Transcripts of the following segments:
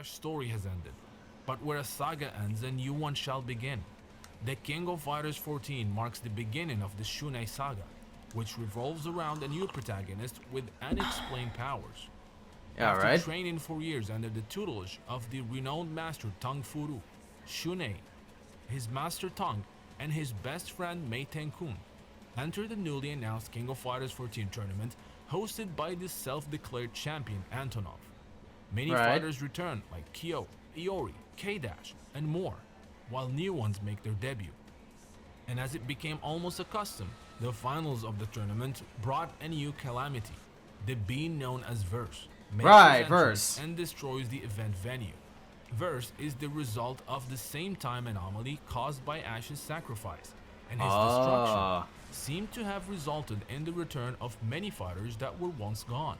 story has ended, but where a saga ends, a new one shall begin. The King of Fighters XIV marks the beginning of the Shun-Ei Saga, which revolves around a new protagonist with unexplained powers. Yeah, After right? training for years under the tutelage of the renowned master Tang Furu, Shun-Ei, his master Tang, and his best friend Mei Ten-kun enter the newly announced King of Fighters XIV tournament hosted by the self-declared champion Antonov. Many Right. fighters return like Kyo, Iori, K-Dash, and more, while new ones make their debut. And as it became almost a custom, the finals of the tournament brought a new calamity, the being known as Verse. Makes Right, his entrance Verse. and destroys the event venue. Verse is the result of the same time anomaly caused by Ash's sacrifice, and his destruction seemed to have resulted in the return of many fighters that were once gone.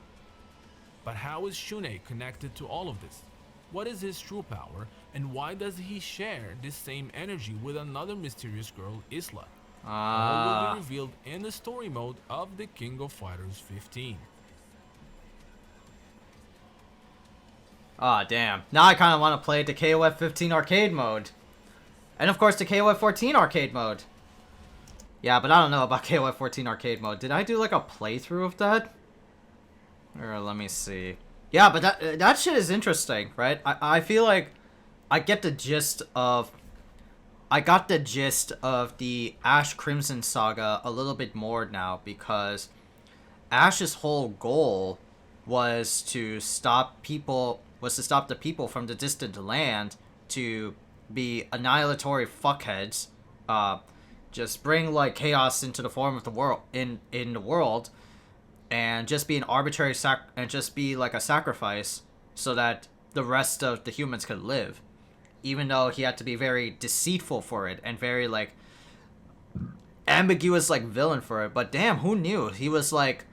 But how is Shun-Ei connected to all of this? What is his true power, and why does he share this same energy with another mysterious girl, Isla? All will be revealed in the story mode of the King of Fighters 15. Aw, damn. Now I kind of want to play the KOF 15 arcade mode. And of course the KOF 14 arcade mode. Yeah, but I don't know about KOF 14 arcade mode. Did I do like a playthrough of that? Or let me see. Yeah, but that shit is interesting, right? I feel like I get the gist of... I got the gist of the Ash Crimson saga a little bit more now, because Ash's whole goal was to stop the people from the distant land to be annihilatory fuckheads, just bring like chaos into the form of the world in the world, and just be an arbitrary and just be like a sacrifice so that the rest of the humans could live. Even though he had to be very deceitful for it and very like ambiguous like villain for it, but damn, who knew? He was like,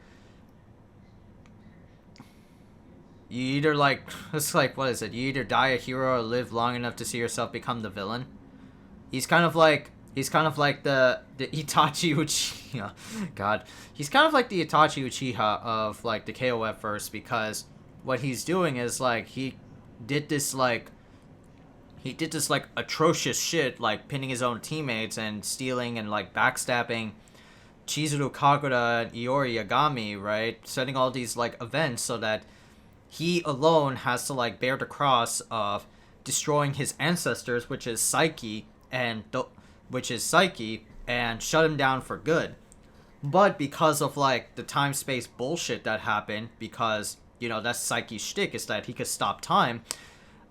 you either like, it's like, what is it? You either die a hero or live long enough to see yourself become the villain. He's kind of like the Itachi Uchiha. God, he's kind of like the Itachi Uchiha of like the KOF verse, because what he's doing is like he did this like atrocious shit, like pinning his own teammates and stealing and like backstabbing Chizuru Kagura and Iori Yagami, right? Setting all these like events so that he alone has to like bear the cross of destroying his ancestors, which is Psyche, and shut him down for good. But because of like the time-space bullshit that happened, because you know that's Psyche's shtick, is that he could stop time,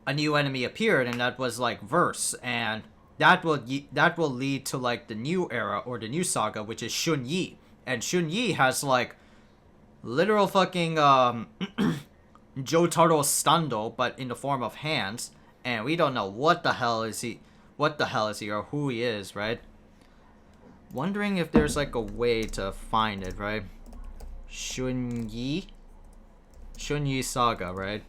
a new enemy appeared, and that was like Verse, and that will lead to like the new era or the new saga, which is Shun-Yi. And Shun-Yi has like literal fucking Jotaro Stando, but in the form of hands, and we don't know what the hell is he or who he is, right? Wondering if there's like a way to find it, right? Shun-Yi Saga, right?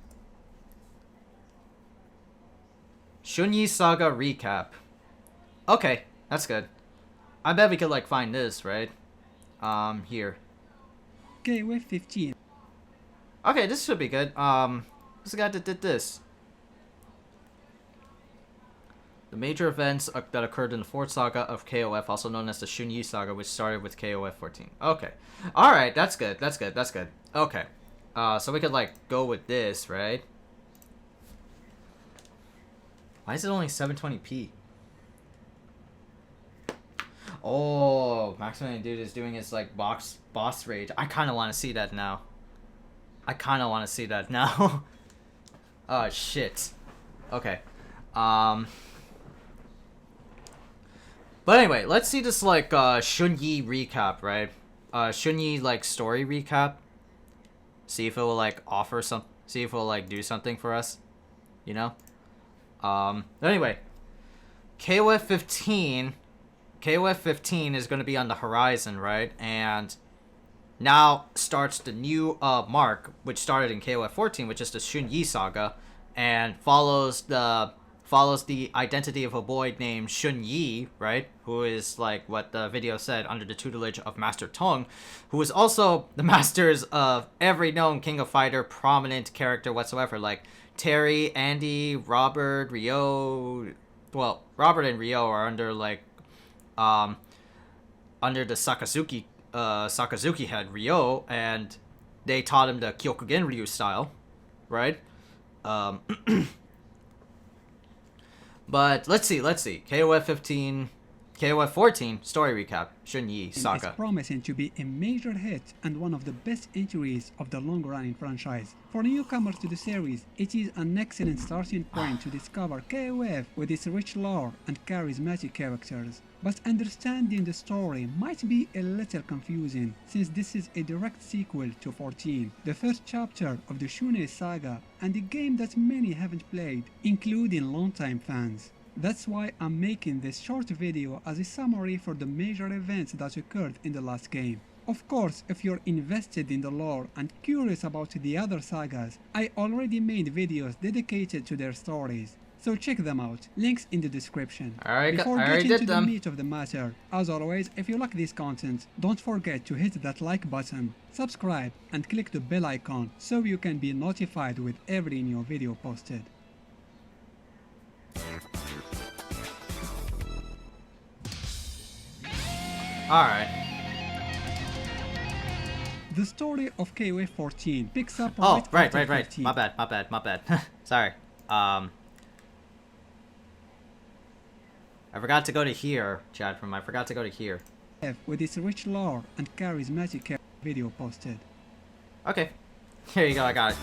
Shun-Yi Saga recap. Okay, that's good. I bet we could like find this, right? Here. Okay, we're 15. Okay, this should be good. Who's the guy that did this? The major events that occurred in the fourth saga of KOF, also known as the Shun-Yi Saga, which started with KOF 14. Okay. Alright, that's good. Okay. So we could, like, go with this, right? Why is it only 720p? Oh, Maximilian Dude is doing his, like, boss rage. I kind of want to see that now. Oh, shit. Okay. But anyway, let's see this, like, Shun-Yi recap, right? Shun-Yi, like, story recap. See if it will, like, see if it will, like, do something for us. You know? Anyway. KOF 15 is going to be on the horizon, right? And now starts the new, mark, which started in KOF 14, which is the Shun-Yi Saga, and follows the identity of a boy named Shun-Yi, right? Who is, like what the video said, under the tutelage of Master Tong, who is also the masters of every known King of Fighter prominent character whatsoever, like Terry, Andy, Robert, Ryo. Well, Robert and Ryo are under like, under the Sakazuki head Ryo, and they taught him the Kyokugen Ryu style, right? But let's see. KOF 15, KOF 14 story recap. Shun-Ei Saga. Is promising to be a major hit and one of the best entries of the long-running franchise. For newcomers to the series, it is an excellent starting point to discover KOF with its rich lore and charismatic characters. But understanding the story might be a little confusing, since this is a direct sequel to 14, the first chapter of the Shun-Ei Saga, and a game that many haven't played, including longtime fans. That's why I'm making this short video as a summary for the major events that occurred in the last game. Of course, if you're invested in the lore and curious about the other sagas, I already made videos dedicated to their stories. So check them out, links in the description. Before getting to the meat of the matter, as always, if you like this content, don't forget to hit that like button, subscribe and click the bell icon so you can be notified with every new video posted. Alright. The story of KOF 14 picks up right. 15. My bad. Sorry. I forgot to go to here, chat room. I forgot to go to here. With its rich lore and charismatic video posted. Okay. Here you go, I got it.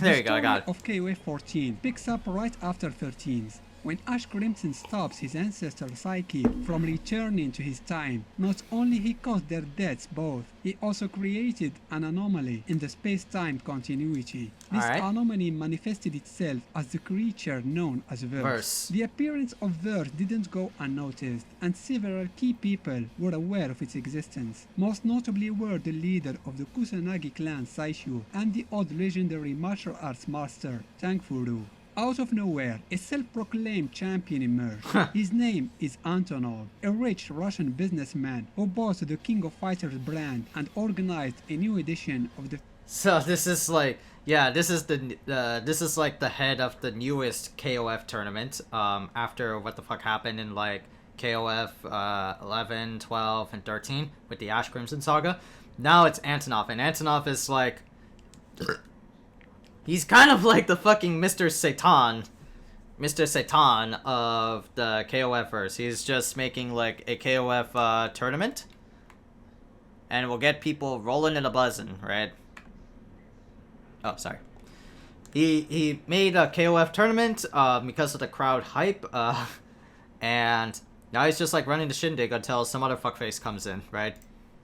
There you go, I got it. The story of KOF 14 picks up right after 13's. When Ash Crimson stops his ancestor Psyche from returning to his time, not only he caused their deaths both, he also created an anomaly in the space-time continuity. This anomaly manifested itself as the creature known as Verse. The appearance of Verse didn't go unnoticed, and several key people were aware of its existence. Most notably were the leader of the Kusanagi clan Saishu and the odd legendary martial arts master Tang Furu. Out of nowhere, a self-proclaimed champion emerged. His name is Antonov, a rich Russian businessman who bought the King of Fighters brand and organized a new edition of the... So this is like, yeah, this is like the head of the newest KOF tournament, after what the fuck happened in like KOF 11, 12, and 13 with the Ash Crimson Saga. Now it's Antonov, and Antonov is like... He's kind of like the fucking Mr. Satan of the KOF verse. He's just making like a KOF tournament, and we'll get people rolling and a buzzing, right? Oh, sorry. He made a KOF tournament because of the crowd hype, and now he's just like running the shindig until some other fuckface comes in, right?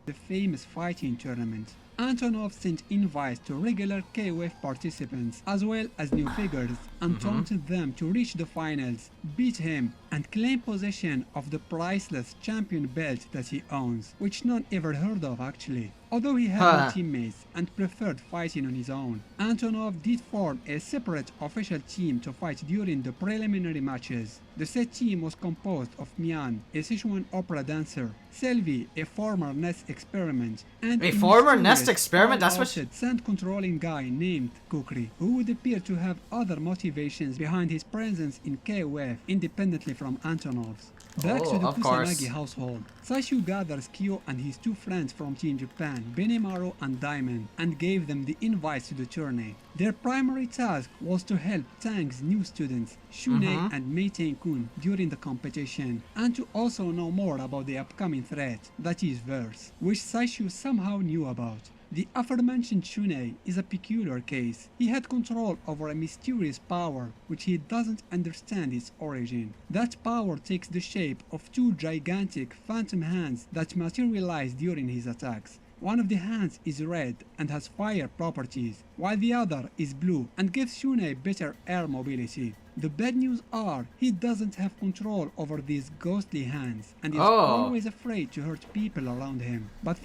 The famous fighting tournament. Antonov sent invites to regular KOF participants as well as new figures and taunted them to reach the finals, beat him, and claim possession of the priceless champion belt that he owns, which none ever heard of actually. Although he had no teammates and preferred fighting on his own, Antonov did form a separate official team to fight during the preliminary matches. The said team was composed of Mian, a Sichuan opera dancer, Selvi, a former Nest experiment, and a former Nest experiment? That's what sand-controlling guy named Kukri, who would appear to have other motivations behind his presence in KOF independently from Antonov's. Back to the Kusanagi household, Saishu gathers Kyo and his two friends from Team Japan, Benimaru and Diamond, and gave them the invites to the tourney. Their primary task was to help Tang's new students, Shun-Ei and Meitei-kun, during the competition, and to also know more about the upcoming threat, that is Verse, which Saishu somehow knew about. The aforementioned Shun-Ei is a peculiar case. He had control over a mysterious power which he doesn't understand its origin. That power takes the shape of two gigantic phantom hands that materialize during his attacks. One of the hands is red and has fire properties, while the other is blue and gives Shun-Ei better air mobility. The bad news are, he doesn't have control over these ghostly hands and is always afraid to hurt people around him. But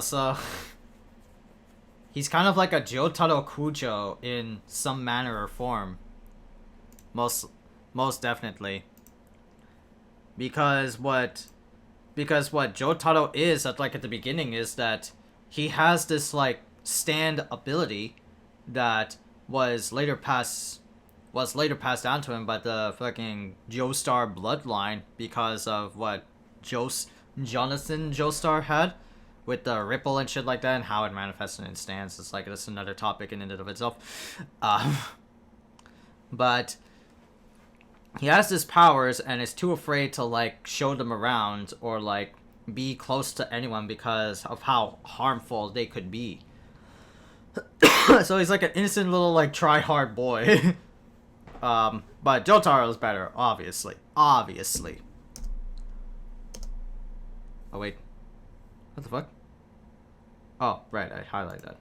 so... He's kind of like a Jotaro Kujo in some manner or form. Most definitely. Because what Jotaro is at the beginning is that he has this like stand ability that was later passed down to him by the fucking Joestar bloodline because of what Jonathan Joestar had with the ripple and shit like that, and how it manifested in stance. It's like, that's another topic in and of itself. But he has his powers and is too afraid to like show them around or like be close to anyone because of how harmful they could be. So he's like an innocent little like try hard boy. But Jotaro is better, obviously. Oh wait, what the fuck? Oh right, I highlighted that.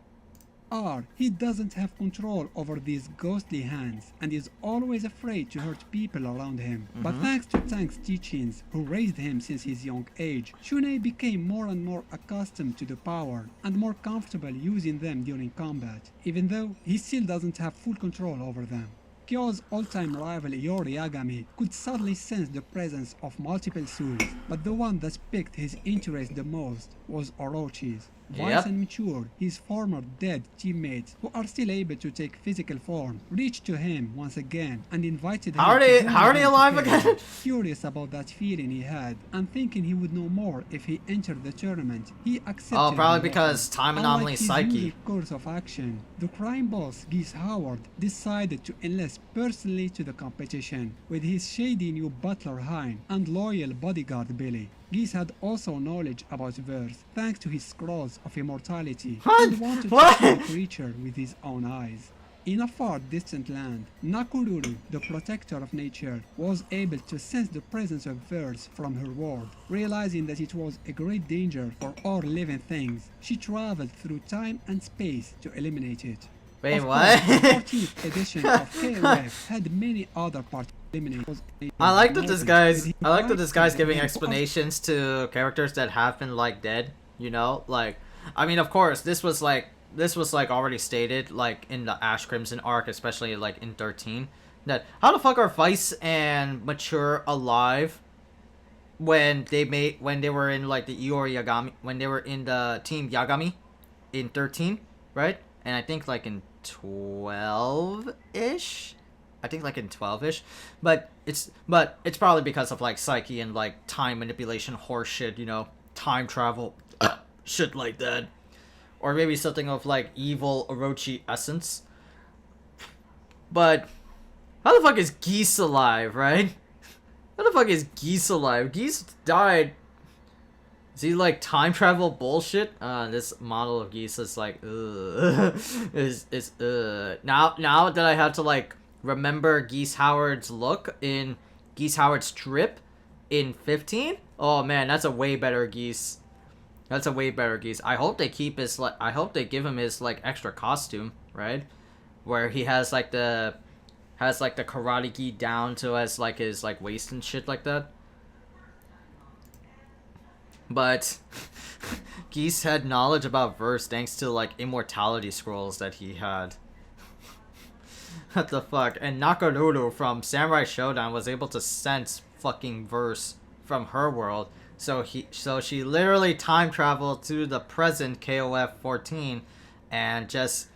He doesn't have control over these ghostly hands and is always afraid to hurt people around him. But thanks to Tank's teachings, who raised him since his young age, Shun-Ei became more and more accustomed to the power and more comfortable using them during combat, even though he still doesn't have full control over them. Kyo's all-time rival Iori Yagami could subtly sense the presence of multiple souls, but the one that piqued his interest the most was Orochi's. Wise and mature, his former dead teammates, who are still able to take physical form, reached to him once again and invited him How are they alive again? Curious about that feeling he had, and thinking he would know more if he entered the tournament, he accepted. Oh, probably because time anomaly psyche. Course of action, the crime boss Geese Howard decided to enlist personally to the competition with his shady new butler Hein and loyal bodyguard Billy. Geese had also knowledge about verse thanks to his scrolls of immortality and wanted to see the creature with his own eyes. In a far distant land, Nakururu, the protector of nature, was able to sense the presence of verse from her world. Realizing that it was a great danger for all living things, she traveled through time and space to eliminate it. Wait, of what? Course, the 14th edition of KOF had many other parts eliminated. I like that this guy's giving explanations to characters that have been like dead, you know? Like, I mean, of course, this was like already stated like in the Ash Crimson arc, especially like in 13, that how the fuck are Vice and Mature alive when they were in like the Iori Yagami, when they were in the team Yagami in 13, right? And I think like in 12-ish, but it's probably because of like psyche and like time manipulation horse shit, you know, time travel shit like that, or maybe something of like evil Orochi essence. But how the fuck is Geese alive, right? How the fuck is Geese alive? Geese died. Is he like time travel bullshit? This model of Geese is like now that I have to like remember Geese Howard's look in Geese Howard's trip in 15. Oh man, that's a way better Geese. I hope they keep his like. I hope they give him his like extra costume, right? Where he has like the karate gi down to his like waist and shit like that. But Geese had knowledge about verse thanks to like immortality scrolls that he had. What the fuck? And Nakaruru from Samurai Shodown was able to sense fucking verse from her world. So she literally time traveled to the present KOF 14 and just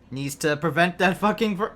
needs to prevent that fucking verse.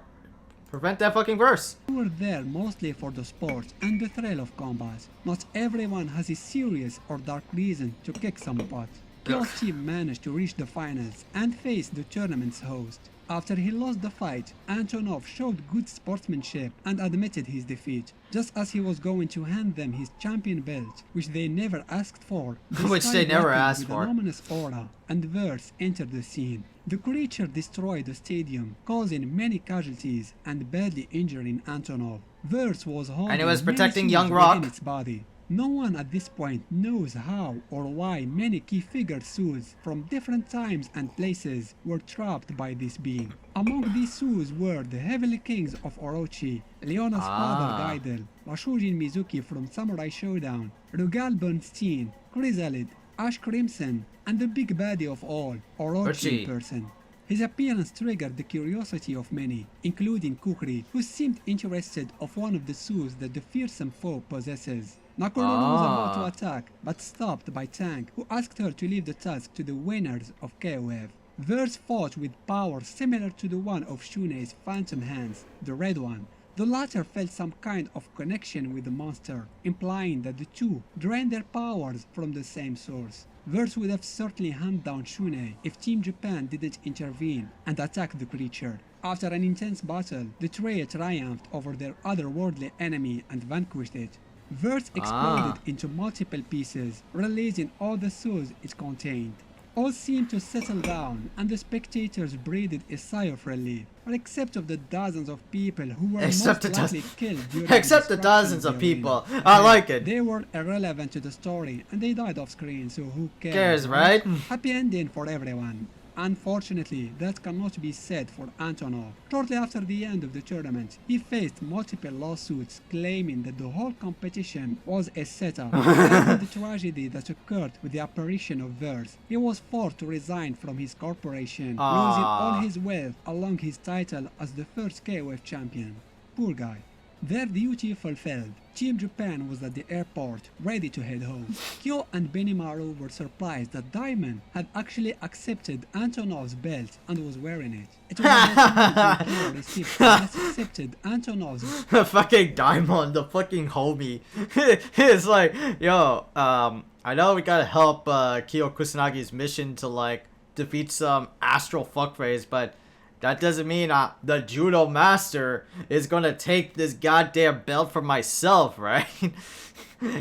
We were there mostly for the sport and the thrill of combat. Not everyone has a serious or dark reason to kick some butt. Kyo's team managed to reach the finals and face the tournament's host. After he lost the fight, Antonov showed good sportsmanship and admitted his defeat, just as he was going to hand them his champion belt, which they never asked for. Which they never asked for. With an ominous aura, and Verse entered the scene. The creature destroyed the stadium, causing many casualties and badly injuring Antonov. Verse was holding and it was many protecting souls Young Rock. within its body. No one at this point knows how or why many key figure souls from different times and places were trapped by this being. Among these souls were the Heavenly Kings of Orochi, Leona's father Gaidel, Rashujin Mizuki from Samurai Shodown, Rugal Bernstein, Chrysalid, Ash Crimson, and the big baddie of all, Orochi in person. His appearance triggered the curiosity of many, including Kukri, who seemed interested of one of the souls that the fearsome foe possesses. Nakororo was about to attack, but stopped by Tank, who asked her to leave the task to the winners of KOF. Verse fought with power similar to the one of Shun-Ei's phantom hands, the red one. The latter felt some kind of connection with the monster, implying that the two drained their powers from the same source. Verse would have certainly hunted down Shun-Ei if Team Japan didn't intervene and attack the creature. After an intense battle, the trio triumphed over their otherworldly enemy and vanquished it. Verse exploded into multiple pieces, releasing all the souls it contained. All seemed to settle down, and the spectators breathed a sigh of relief, except of the dozens of people who were most likely killed during except the dozens of people. I like it. They were irrelevant to the story, and they died off screen, so who Cares, right? Happy ending for everyone. Unfortunately, that cannot be said for Antonov. Shortly after the end of the tournament, he faced multiple lawsuits claiming that the whole competition was a setup. After the tragedy that occurred with the apparition of Verse, he was forced to resign from his corporation, losing all his wealth along his title as the first KOF champion. Poor guy. Their duty fulfilled, Team Japan was at the airport, ready to head home. Kyo and Benimaru were surprised that Diamond had actually accepted Antonov's belt and was wearing it. It was a Kyo received accepted Antonov's fucking Diamond, the fucking homie. It's like, yo, I know we gotta help Kyo Kusanagi's mission to like defeat some astral fuckface, but that doesn't mean the judo master is gonna take this goddamn belt for myself, right?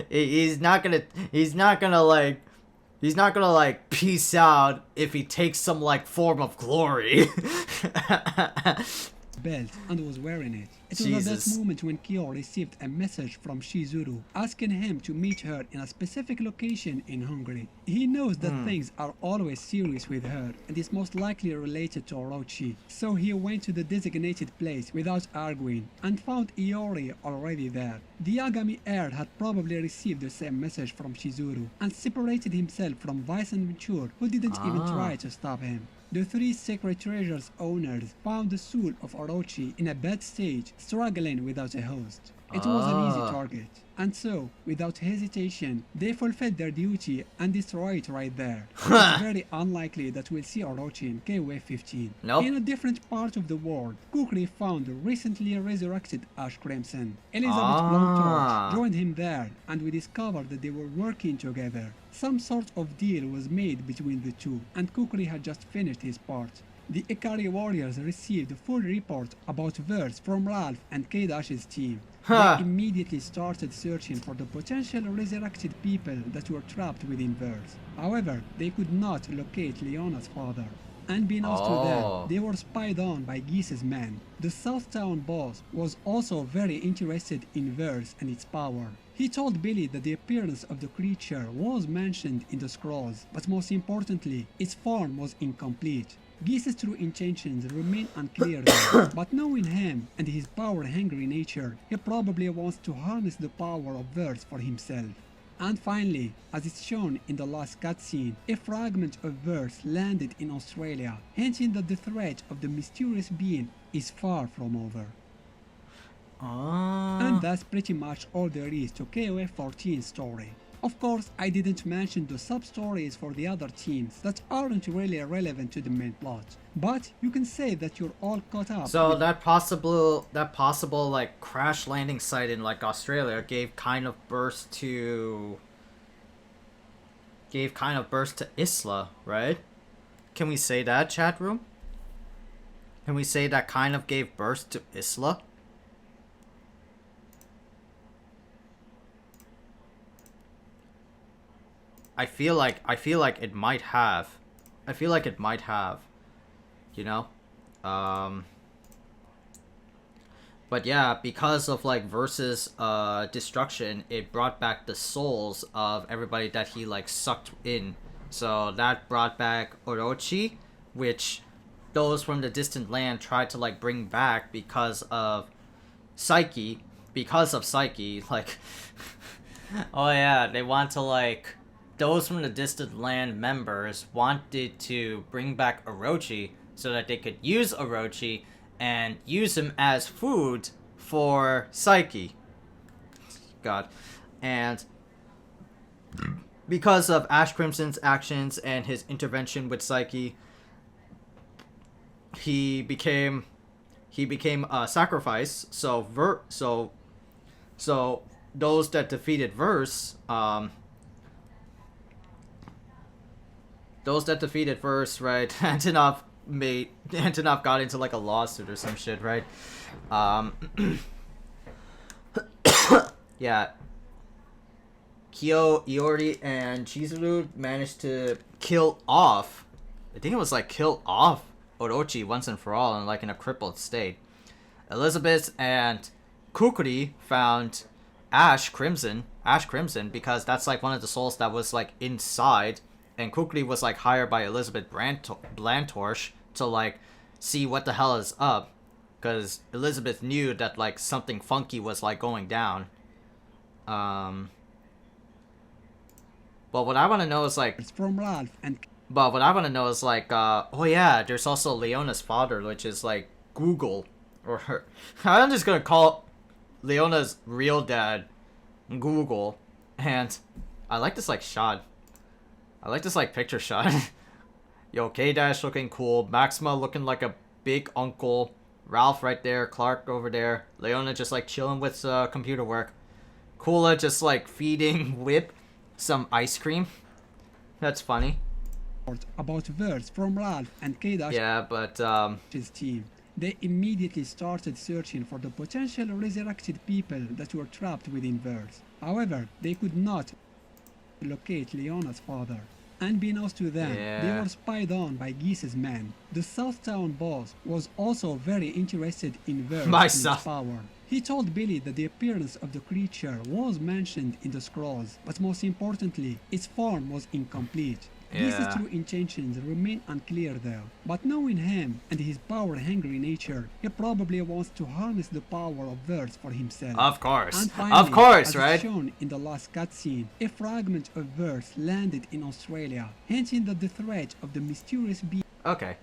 he's not gonna like peace out if he takes some like form of glory. belt and was wearing it. It was at that moment when Kyo received a message from Shizuru asking him to meet her in a specific location in Hungary. He knows that things are always serious with her and is most likely related to Orochi, so he went to the designated place without arguing and found Iori already there. The Yagami heir had probably received the same message from Shizuru and separated himself from Vice and Mature, who didn't even try to stop him. The three sacred treasures owners found the soul of Orochi in a bad stage, struggling without a host. It was an easy target, and so, without hesitation, they fulfilled their duty and destroyed it right there. It's very unlikely that we'll see Orochi in KOF 15. Nope. In a different part of the world, Kukri found the recently resurrected Ash Crimson. Elizabeth Blomtorch joined him there, and we discovered that they were working together. Some sort of deal was made between the two, and Kukri had just finished his part. The Ikari warriors received a full report about Verse from Ralph and K-Dash's team. They immediately started searching for the potential resurrected people that were trapped within Verse. However, they could not locate Leona's father. Unbeknownst to them, they were spied on by Geese's men. The Southtown boss was also very interested in Verse and its power. He told Billy that the appearance of the creature was mentioned in the scrolls, but most importantly, its form was incomplete. Geese's true intentions remain unclear though, but knowing him and his power-hungry nature, he probably wants to harness the power of Verse for himself. And finally, as is shown in the last cutscene, a fragment of Verse landed in Australia, hinting that the threat of the mysterious being is far from over. And that's pretty much all there is to KOF 14's story. Of course, I didn't mention the sub-stories for the other teams that aren't really relevant to the main plot, but you can say that you're all caught up. So that possible like crash landing site in like Australia gave kind of birth to Isla, right? Can we say that, chat room? Can we say that kind of gave birth to Isla? I feel like it might have. You know? But yeah, because of like Versus destruction, it brought back the souls of everybody that he like sucked in. So that brought back Orochi, which those from the distant land tried to like bring back because of Psyche. Like oh yeah, they want to like those from the distant land members wanted to bring back Orochi so that they could use Orochi and use him as food for Psyche. God. And because of Ash Crimson's actions and his intervention with Psyche, he became a sacrifice. So those that defeated Verse, right? Antonov got into like a lawsuit or some shit, right? Yeah. Kyo, Iori, and Chizuru managed to kill off Orochi once and for all, and like in a crippled state. Elizabeth and Kukuri found Ash Crimson, because that's like one of the souls that was like inside, and Kukuri was like hired by Elizabeth Blantorch to like see what the hell is up, because Elizabeth knew that like something funky was like going down. But what I want to know is like, It's from Ralph and oh yeah, there's also Leona's father, which is like Google, or her. I'm just gonna call Leona's real dad Google, and I like this like shot. I like this like picture shot. Yo, K-Dash looking cool, Maxima looking like a big uncle, Ralph right there, Clark over there, Leona just like chilling with computer work, Kula just like feeding Whip some ice cream. That's funny. about Verse from Ralph and K-Dash's Yeah, but team. They immediately started searching for the potential resurrected people that were trapped within Verse. However, they could not locate Leona's father. Unbeknownst to them, they were spied on by Geese's men. The Southtown boss was also very interested in Verse and its power. He told Billy that the appearance of the creature was mentioned in the scrolls, but most importantly, its form was incomplete. Geese's true intentions remain unclear though, but knowing him and his power-hungry nature, he probably wants to harness the power of Verse for himself. Of course. And finally, Of course, as right? shown in the last cutscene, a fragment of Verse landed in Australia, hinting that the threat of the mysterious being. Okay.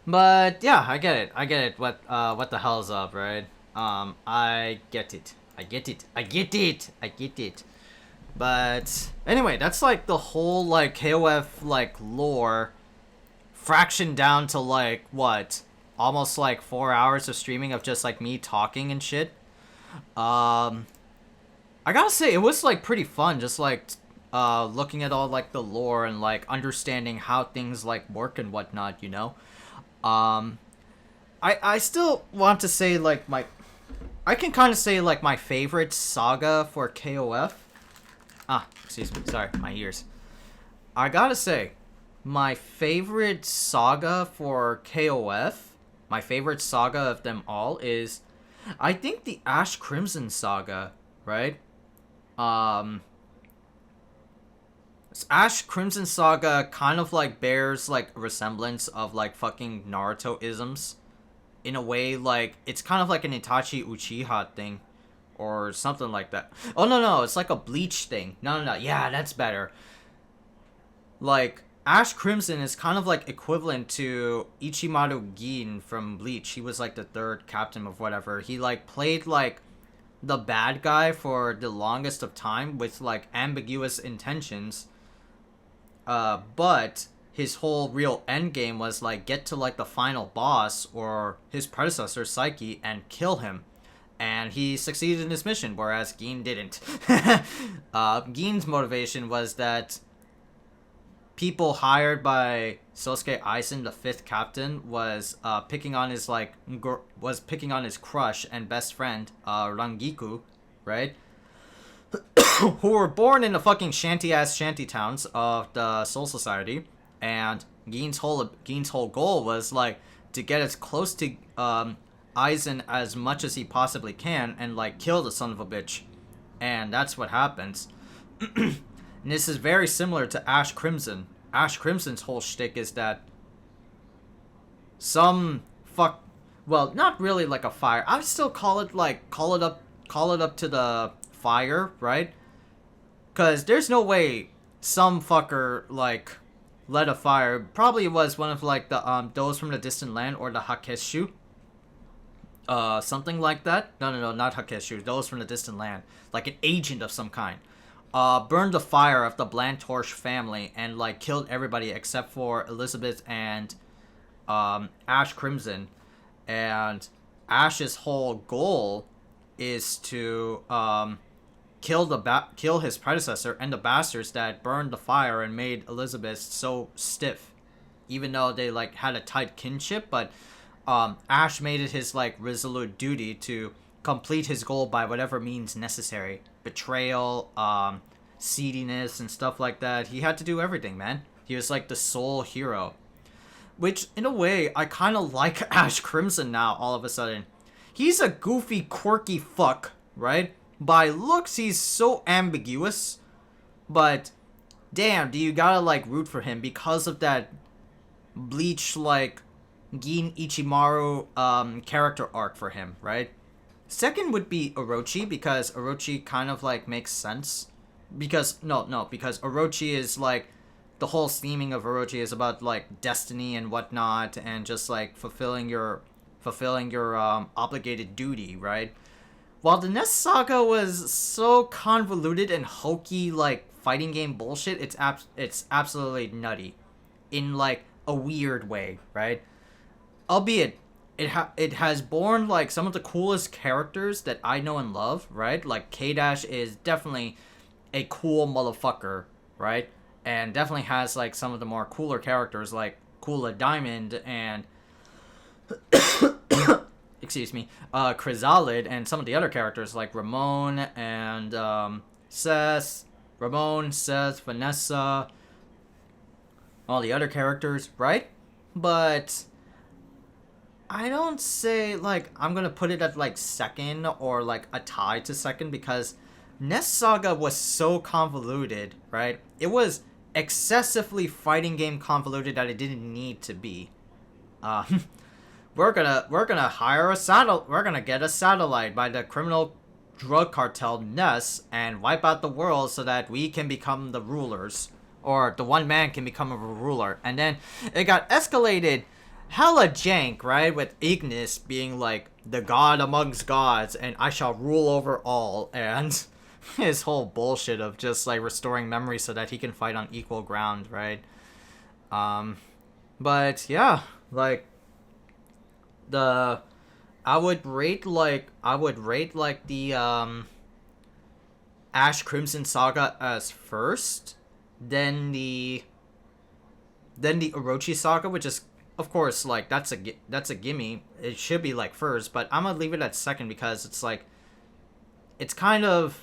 But yeah, I get it. What the hell's up, right? I get it. But anyway, that's like the whole like KOF like lore fractioned down to like what? Almost like 4 hours of streaming of just like me talking and shit. I gotta say it was like pretty fun, just like looking at all like the lore and like understanding how things like work and whatnot, you know. I still want to say like I can kind of say like my favorite saga for KOF. Excuse me, sorry, my ears. I gotta say, my favorite saga for KOF, my favorite saga of them all is, I think the Ash Crimson saga, right? Ash Crimson saga kind of like bears like resemblance of like fucking Naruto-isms. In a way, like, it's kind of like an Itachi Uchiha thing. Or something like that. Oh, no, it's like a Bleach thing. No, yeah, that's better. Like, Ash Crimson is kind of like equivalent to Ichimaru Gin from Bleach. He was like the third captain of whatever. He like played like the bad guy for the longest of time with like ambiguous intentions. But his whole real end game was like get to like the final boss or his predecessor Psyche and kill him. And he succeeded in his mission, whereas Gin didn't. Gin's motivation was that people hired by Sosuke Aizen, the 5th captain, was picking on his crush and best friend, Rangiku, right? Who were born in the fucking shanty-ass shanty towns of the Soul Society, and Gin's whole goal was like to get as close to Aizen as much as he possibly can and like kill the son of a bitch, and that's what happens. And this is very similar to Ash Crimson. Ash Crimson's whole shtick is that well, not really like a fire. I would still call it up to the fire, right? Because there's no way some fucker like lit a fire. Probably it was one of like the those from the distant land or the Hakeshu. Something like that. No, not Hakeshu. Those from the distant land, like an agent of some kind. Burned the fire of the Blantorch family and like killed everybody except for Elizabeth and Ash Crimson, and Ash's whole goal is to kill his predecessor and the bastards that burned the fire and made Elizabeth so stiff, even though they like had a tight kinship. But Ash made it his like resolute duty to complete his goal by whatever means necessary. Betrayal, seediness, and stuff like that. He had to do everything, man. He was like the sole hero. Which, in a way, I kind of like Ash Crimson now, all of a sudden. He's a goofy, quirky fuck, right? By looks, he's so ambiguous. But, damn, do you gotta, like, root for him because of that Bleach, like, Gin Ichimaru character arc for him, right? Second would be Orochi, because Orochi kind of, like, makes sense. Because, because Orochi is, like, the whole theming of Orochi is about, like, destiny and whatnot, and just, like, fulfilling your obligated duty, right? While the Ness Saga was so convoluted and hokey, like, fighting game bullshit, it's absolutely nutty. In, like, a weird way, right? Albeit, it has born, like, some of the coolest characters that I know and love, right? Like, K-Dash is definitely a cool motherfucker, right? And definitely has, like, some of the more cooler characters, like Kula Diamond and excuse me, Chrysalid, and some of the other characters like Ramon and Seth, Vanessa, all the other characters, right? But I don't say, like, I'm gonna put it at, like, second or, like, a tie to second, because Ness Saga was so convoluted, right? It was excessively fighting game convoluted that it didn't need to be. We're gonna hire we're gonna get a satellite by the criminal drug cartel Ness and wipe out the world so that we can become the rulers, or the one man can become a ruler. And then it got escalated hella jank, right? With Ignis being like the god amongst gods and I shall rule over all, and his whole bullshit of just like restoring memory so that he can fight on equal ground, right? But yeah, like I would rate the Ash Crimson Saga as first, then the Orochi Saga, which is, of course, like that's a gimme. It should be like first, but I'm gonna leave it at second because it's like it's kind of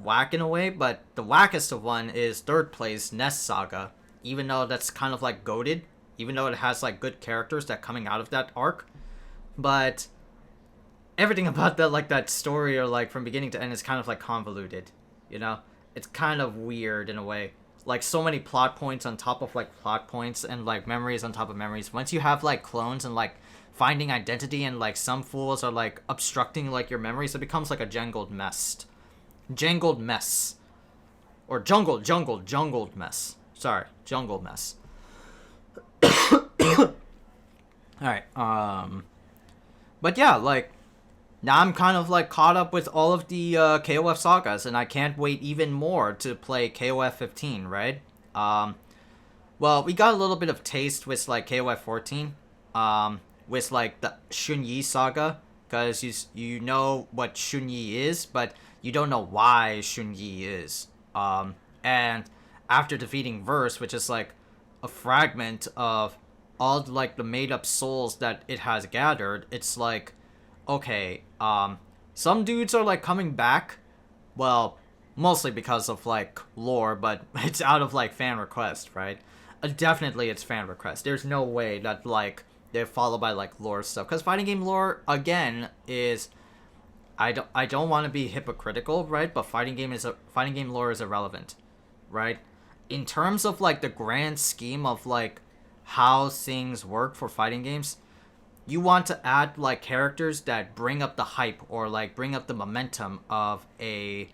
whack in a way, but the wackest of one is third place Ness Saga, even though that's kind of like goated, even though it has like good characters that coming out of that arc. But everything about that, like that story, or like from beginning to end, is kind of like convoluted, you know? It's kind of weird in a way. Like so many plot points on top of like plot points, and like memories on top of memories. Once you have like clones and like finding identity, and like some fools are like obstructing like your memories, it becomes like a jangled mess. Or jungled mess. Sorry, jungled mess. Alright, but yeah, like, now I'm kind of like caught up with all of the KOF sagas, and I can't wait even more to play KOF 15, right? Well, we got a little bit of taste with like KOF 14, with like the Shun-Ei Saga, because you know what Shun-Ei is, but you don't know why Shun-Ei is. And after defeating Verse, which is like a fragment of all like the made up souls that it has gathered, it's like, okay, some dudes are like coming back, well, mostly because of like lore, but it's out of like fan request, right? Definitely it's fan request. There's no way that like they're followed by like lore stuff, because fighting game lore again is, I don't want to be hypocritical, right? But fighting game lore is irrelevant, right? In terms of like the grand scheme of like how things work for fighting games, you want to add like characters that bring up the hype, or like bring up the momentum of a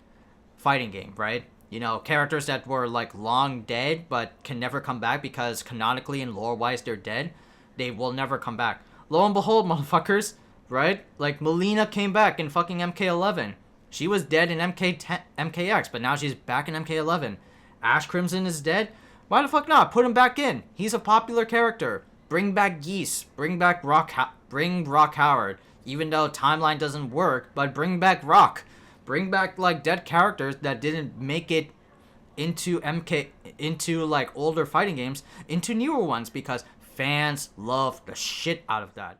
fighting game, right? You know, characters that were like long dead but can never come back because canonically and lore wise they're dead. They will never come back. Lo and behold, motherfuckers, right? Like Melina came back in fucking MK11. She was dead in MKX, but now she's back in MK11. Ash Crimson is dead. Why the fuck not? Put him back in. He's a popular character. bring back Geese, bring back bring Rock Howard. Even though timeline doesn't work, but bring back Rock. Bring back like dead characters that didn't make it into like older fighting games into newer ones because fans love the shit out of that.